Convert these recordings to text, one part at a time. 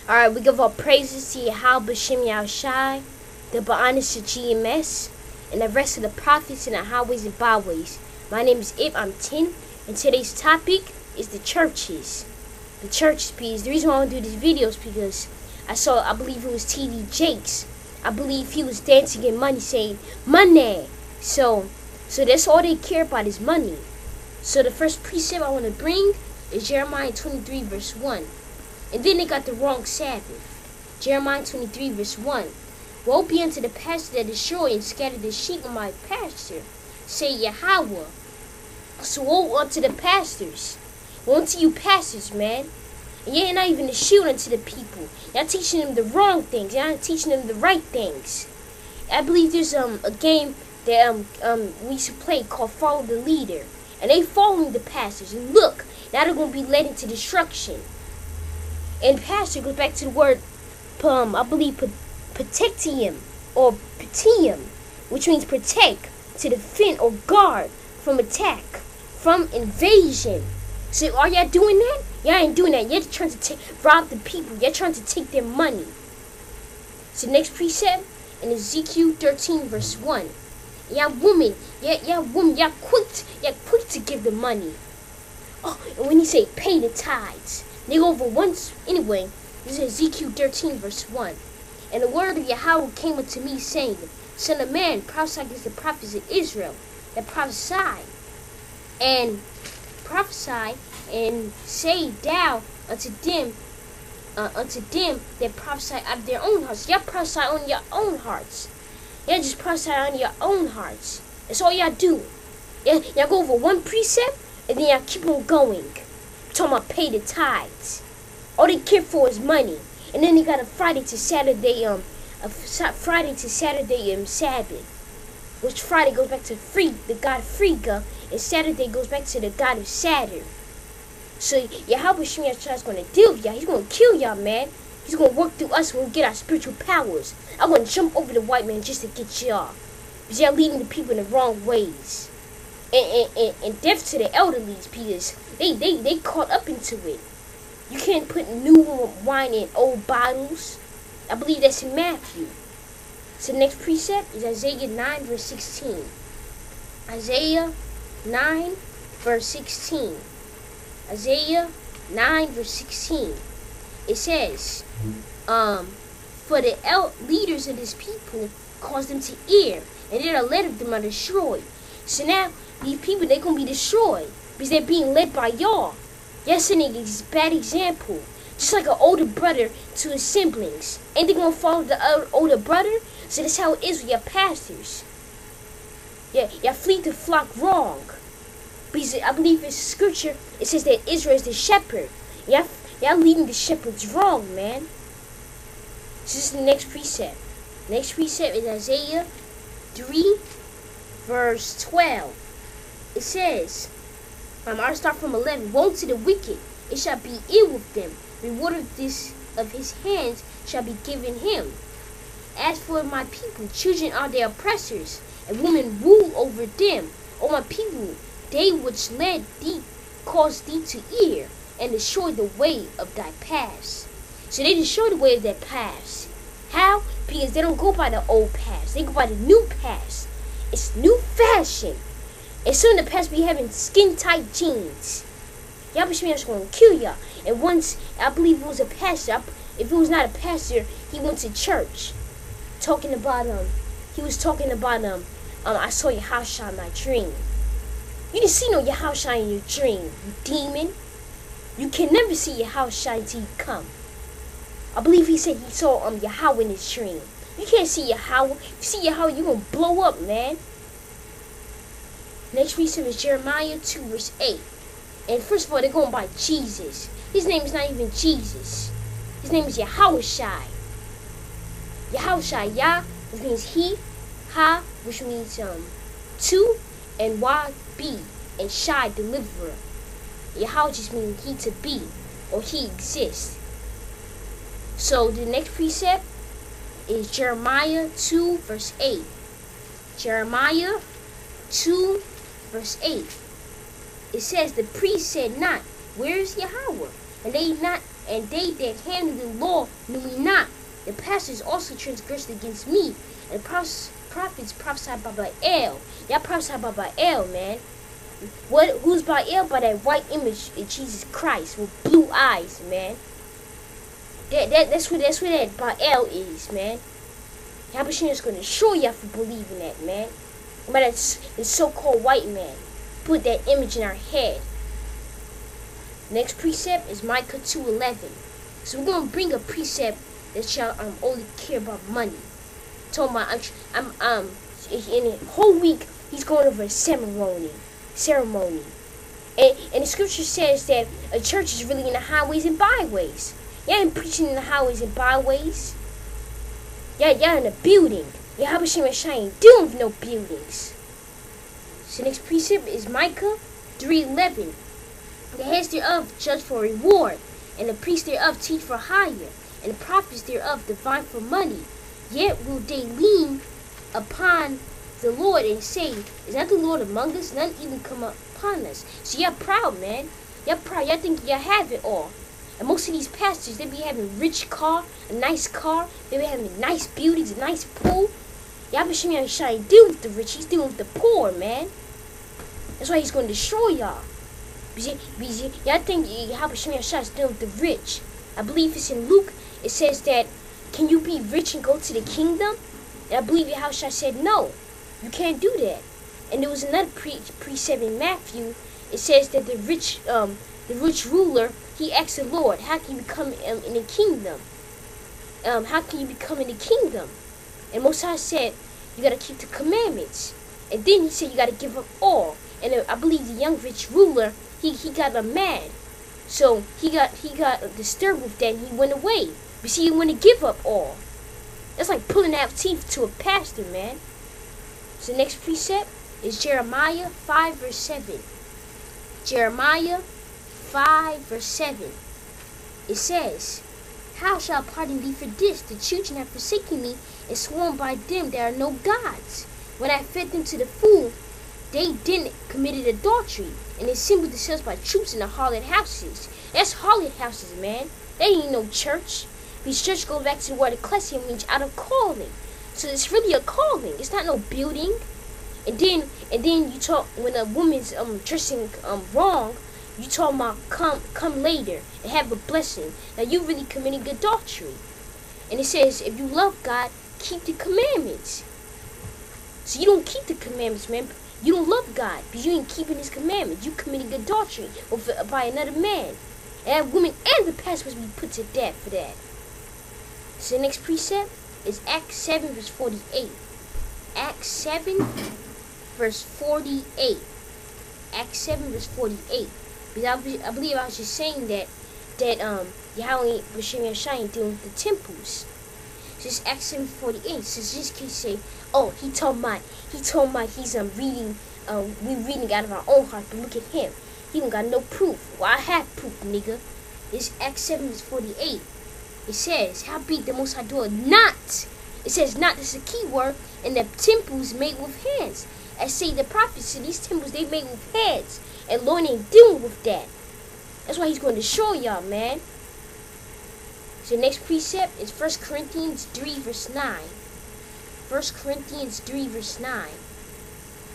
Alright, we give our praises to Yahweh B'Shem Yahushai, the Ba'anis of GMS, and the rest of the prophets in the highways and byways. My name is Ip, I'm 10, and today's topic is the churches. The churches, because the reason why I want to do these videos because I believe it was TD Jakes. I believe he was dancing in money saying, money. So that's all they care about is money. So the first precept I want to bring is Jeremiah 23 verse 1. And then they got the wrong Sabbath. Jeremiah 23 verse 1. Woe be unto the pastor that destroy and scatter the sheep of my pasture, say Yahweh. So woe unto the pastors. Woe unto you pastors, man. And you're not even a shield unto the people. You're teaching them the wrong things. You're not teaching them the right things. I believe there's a game that we used to play called Follow the Leader. And they following the pastors. And look, now they're going to be led into destruction. And pastor goes back to the word, I believe, protectium or petium, which means protect, to defend or guard from attack, from invasion. So are y'all doing that? Y'all ain't doing that. You're trying to rob the people. You're trying to take their money. So next precept in Ezekiel 13 verse 1. Y'all women, y'all quick to give the money. Oh, and when he say pay the tithes, they go over once. Anyway, this is Ezekiel 13 verse 1. And the word of Yahweh came unto me, saying, Son of man, prophesy against the prophets of Israel that prophesy and say thou unto them that prophesy out of their own hearts. Y'all prophesy on your own hearts. Y'all just prophesy on your own hearts. That's all y'all do. Y'all go over one precept and then y'all keep on going. Talking about pay the tithes. All they care for is money. And then they got a Friday to Saturday Sabbath. Which Friday goes back to the god Frigga, and Saturday goes back to the god of Saturn. So Yahweh Shem Yahshua is going to deal with y'all. He's going to kill y'all, man. He's going to work through us when we get our spiritual powers. I'm going to jump over the white man just to get y'all. Because y'all leading the people in the wrong ways. And death to the elderlies, because they caught up into it. You can't put new wine in old bottles. I believe that's in Matthew. So the next precept is Isaiah 9 verse 16. Isaiah 9 verse 16. Isaiah 9 verse 16. It says, for the leaders of this people cause them to err, and then a lot of them are destroyed. So now these people, they're going to be destroyed because they're being led by y'all. Y'all setting a bad example. Just like an older brother to his siblings. Ain't they going to follow the older brother? So that's how it is with your pastors. Yeah, y'all fleet the flock wrong. Because I believe in scripture, it says that Israel is the shepherd. Y'all leading the shepherds wrong, man. So this is the next precept. Next precept is Isaiah 3 verse 12. It says, I'll start from 11. Woe to the wicked, it shall be ill with them. Reward of his hands shall be given him. As for my people, children are their oppressors, and women rule over them. O my people, they which led thee cause thee to err, and destroy the way of thy paths. So they destroy the way of their paths. How? Because they don't go by the old paths. They go by the new paths. It's new fashion. And some of the pastors be having skin-tight jeans. Y'all be just going to kill y'all. And once, I believe it was a pastor. If it was not a pastor, he went to church. Talking about, he was talking about, I saw Yahushua in my dream. You didn't see no Yahushua in your dream, you demon. You can never see Yahushua until you come. I believe he said he saw Yahweh in his dream. You can't see Yahweh. You see Yahweh, you're going to blow up, man. Next precept is Jeremiah 2 verse 8. And first of all, they're going by Jesus. His name is not even Jesus. His name is Yahushai. Yahushai, Yah, which means he, Ha, which means two, and Wah, be, and Shai, deliverer. Yahweh just means he to be, or he exists. So the next precept is Jeremiah 2 verse 8. Jeremiah 2 verse 8. It says, the priest said not, where is Yahweh? And they and they that handle the law knew me not. The pastors also transgressed against me, and the prophets prophesied by Baal. Y'all prophesied by Baal, man. Who's Baal? By that white image of Jesus Christ with blue eyes, man. That's what that Baal is, man. Yahweh is going to show y'all for believing that, man. But that's the so-called white man. Put that image in our head. Next precept is Micah 2:11. So we're going to bring a precept that y'all only care about money. Told my in a whole week he's going over a ceremony. And the scripture says that a church is really in the highways and byways. Y'all ain't preaching in the highways and byways. Y'all in a building. Yahweh ain't dealing with no buildings. So next precept is Micah 3:11. The heads thereof judge for reward, and the priests thereof teach for hire, and the prophets thereof divine for money. Yet will they lean upon the Lord and say, is not the Lord among us? None even come upon us. So y'all proud, man. Y'all proud. Y'all think y'all have it all. And most of these pastors, they be having rich car, a nice car. They be having nice buildings, a nice pool. Y'all be showing y'all ain't dealing with the rich. He's dealing with the poor, man. That's why he's going to destroy y'all. Y'all think Yahweh Shem Yahshua is dealing with the rich. I believe it's in Luke. It says that, can you be rich and go to the kingdom? And I believe Yahweh said, no, you can't do that. And there was another precept in Matthew. It says that the rich ruler, he asked the Lord, how can you become in the kingdom? How can you become in the kingdom? And Mosiah said, you got to keep the commandments. And then he said, you got to give up all. And I believe the young rich ruler, he got mad. So he got disturbed with that, and he went away. But see, he want to give up all. That's like pulling out teeth to a pastor, man. So the next precept is Jeremiah 5:7. Jeremiah 5:7. It says, how shall I pardon thee for this? The children have forsaken me and sworn by them there are no gods. When I fed them to the food, they didn't committed adultery, and they assembled themselves by troops in the harlot houses. That's harlot houses, man. That ain't no church. Because church goes back to the word ecclesia, means out of calling. So it's really a calling. It's not no building. And then you talk when a woman's dressing wrong, you talk about come later and have a blessing. Now you really committing adultery. And it says if you love God, keep the commandments. So you don't keep the commandments, man. You don't love God because you ain't keeping His commandments. You committing adultery by another man. And that woman and the pastor must be put to death for that. So the next precept is Acts 7:48. Acts 7:48. Acts 7:48. Because I believe I was just saying that Yahweh B'Shem Yahshua ain't dealing with the temples. So it's Acts 7:48. So this kid say, oh, he told my he's reading we reading out of our own heart, but look at him. He don't got no proof. Well, I have proof, nigga. It's Acts 7:48. It says, how big the Most High doeth not. It says not, this is a key word, and the temples made with hands. As say the prophets, so these temples they made with hands. And Lord ain't dealing with that. That's why he's going to show y'all, man. So the next precept is 1 Corinthians 3:9. 1 Corinthians 3:9.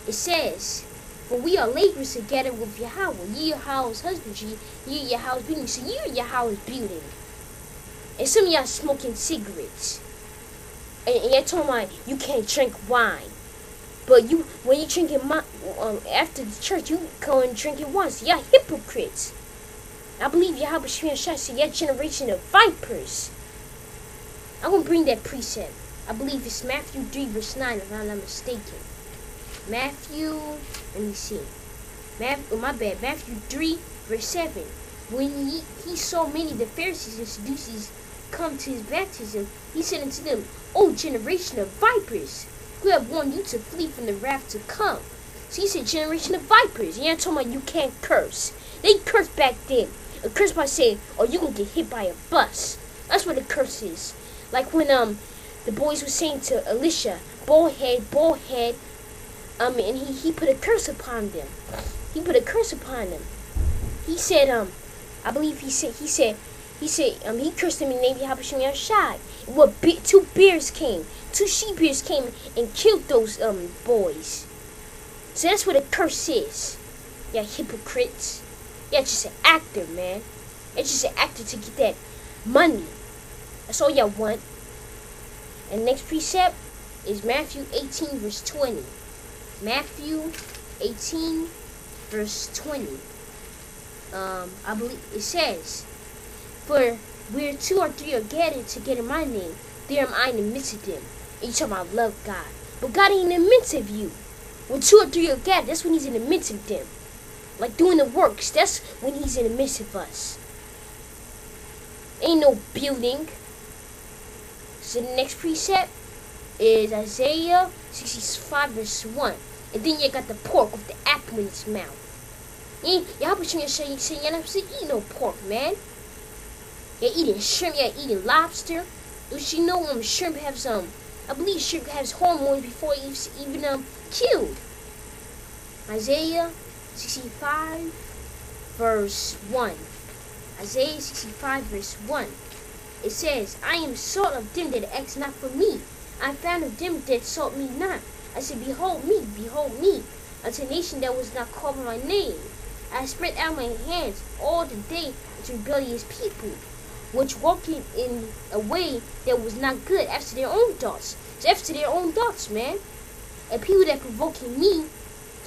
It says, for we are laborers together with Yahweh. Ye are Yahweh's husbandry, ye are Yahweh's building. So you are Yahweh's building. And some of y'all smoking cigarettes. And y'all talking about you can't drink wine. But when you drinking after the church, you go and drinking wine. So y'all hypocrites. I believe Yahweh Shemir Shah said, your generation of vipers. I'm going to bring that precept. I believe it's Matthew 3:9, if I'm not mistaken. Matthew, let me see. Matthew 3:7. When he saw many of the Pharisees and Sadducees come to his baptism, he said unto them, O generation of vipers, who have warned you to flee from the wrath to come. So he said, generation of vipers. And you're talking about you can't curse. They cursed back then. A curse by saying, oh, you're going to get hit by a bus. That's what a curse is. Like when the boys were saying to Elisha, bald head, and he put a curse upon them. He put a curse upon them. He said, I believe he said, He said, he cursed them in the name of Yahweh Shem Yahshai. What? Two bears came. Two she-bears came and killed those boys. So that's what a curse is. Yeah, hypocrites. Yeah, just an actor, man. It's just an actor to get that money. That's all y'all want. And next precept is Matthew 18 verse 20. Matthew 18 verse 20. I believe it says, "For where two or three are gathered together in my name, there am I in the midst of them." And you talking about love God. But God ain't in the midst of you. When two or three are gathered, that's when he's in the midst of them. Like doing the works, that's when he's in the midst of us. Ain't no building. So the next precept is Isaiah 65 verse 1. And then you got the pork with the apple in its mouth. Y'all pushing your shit, you saying you're not supposed to eat no pork, man. You're eating shrimp, you're eating lobster. Don't you know shrimp has I believe shrimp has hormones before it's even killed. Isaiah 65 verse 1. Isaiah 65 verse 1. It says, "I am sought of them that ask not for me. I found of them that sought me not. I said, behold me, unto a nation that was not called by my name. I spread out my hands all the day to rebellious people, which walked in a way that was not good after their own thoughts." It's after their own thoughts, man. And people that provoking me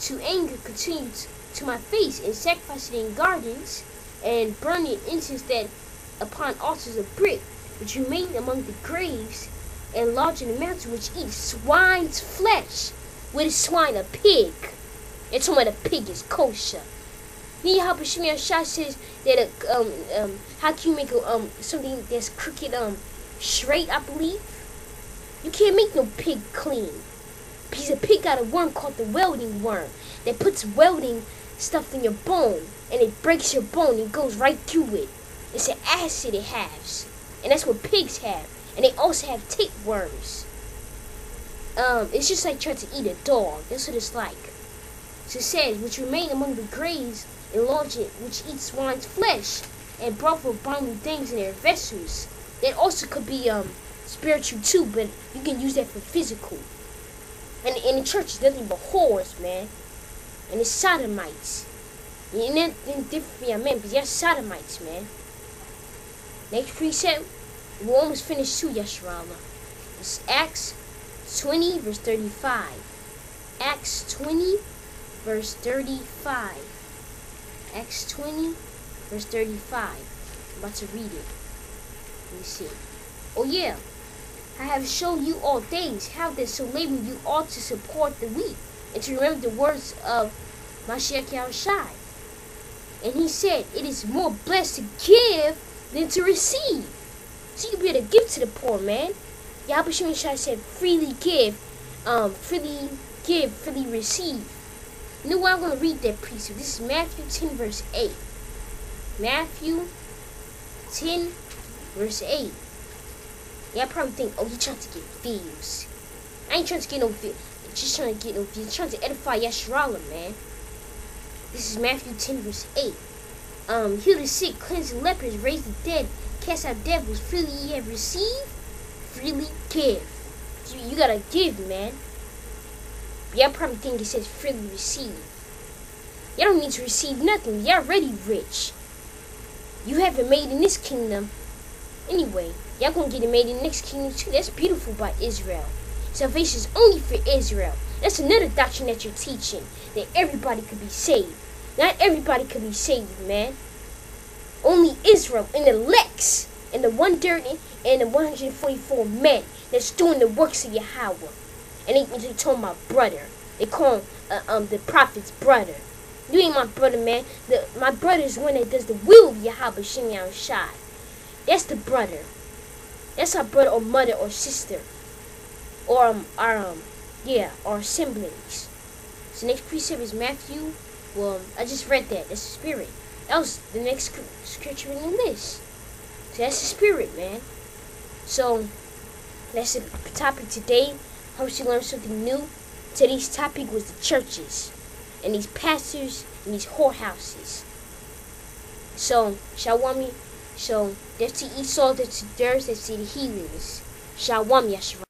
to anger continued to my face, and sacrificing in gardens, and burning incense that upon altars of brick, which remain among the graves, and lodge in the mountain, which eat swine's flesh. With a swine, a pig. And talking about a pig is kosher. Yahweh Shem Yahshai says that how can you make something that's crooked straight? I believe you can't make no pig clean. Because a pig got a worm called the welding worm that puts welding stuff in your bone, and it breaks your bone and goes right through it. It's an acid it has, and that's what pigs have. And they also have tapeworms. It's just like trying to eat a dog. That's what it's like. So it says, "Which remain among the graves, and lodge it, which eat swine's flesh, and brought for abominable things in their vessels." That also could be spiritual too, but you can use that for physical. And in the church is nothing but whores, man. And it's sodomites. And then different from your men, but you're sodomites, man. Next precept, we're almost finished too, Yasharallah. It's Acts 20 verse 35. Acts 20 verse 35. Acts 20 verse 35. I'm about to read it. Let me see. "Oh yeah, I have shown you all things, how that so laboring you ought to support the weak, and to remember the words of Mashiach Yahushai. And he said, it is more blessed to give than to receive." So you be able to give to the poor, man. Yahweh Shem Yahshai said, freely give, freely receive. You know what? I'm going to read that precept. This is Matthew 10 verse 8. Matthew 10 verse 8. Yeah, I probably think, oh, you trying to get views. I ain't trying to get no views. Just trying to get no views. Trying to edify Yasharallah, man. This is Matthew 10 verse 8. Heal the sick, cleanse the lepers, raise the dead, cast out devils. Freely ye have received, freely give. So you gotta give, man. Y'all probably think it says freely receive. Y'all don't need to receive nothing. Y'all already rich. You have it made in this kingdom. Anyway, y'all gonna get it made in the next kingdom too. That's beautiful by Israel. Salvation is only for Israel. That's another doctrine that you're teaching. That everybody could be saved. Not everybody could be saved, man. Only Israel and the elects and the 130 and the 144 men that's doing the works of Yahweh. And they told my brother. They call him the prophet's brother. You ain't my brother, man. My brother is one that does the will of Yahweh Shem Yahushai. That's the brother. That's our brother or mother or sister. Or our siblings. So next precept is Matthew. Well, I just read that. That's the spirit. That was the next scripture in the list. So that's the spirit, man. So that's the topic today. Hope you learned something new. Today's topic was the churches and these pastors and these whorehouses. So, Shawami, So that's to Esau, that's to theirs, that's to the heathens. Shalom Yeshua.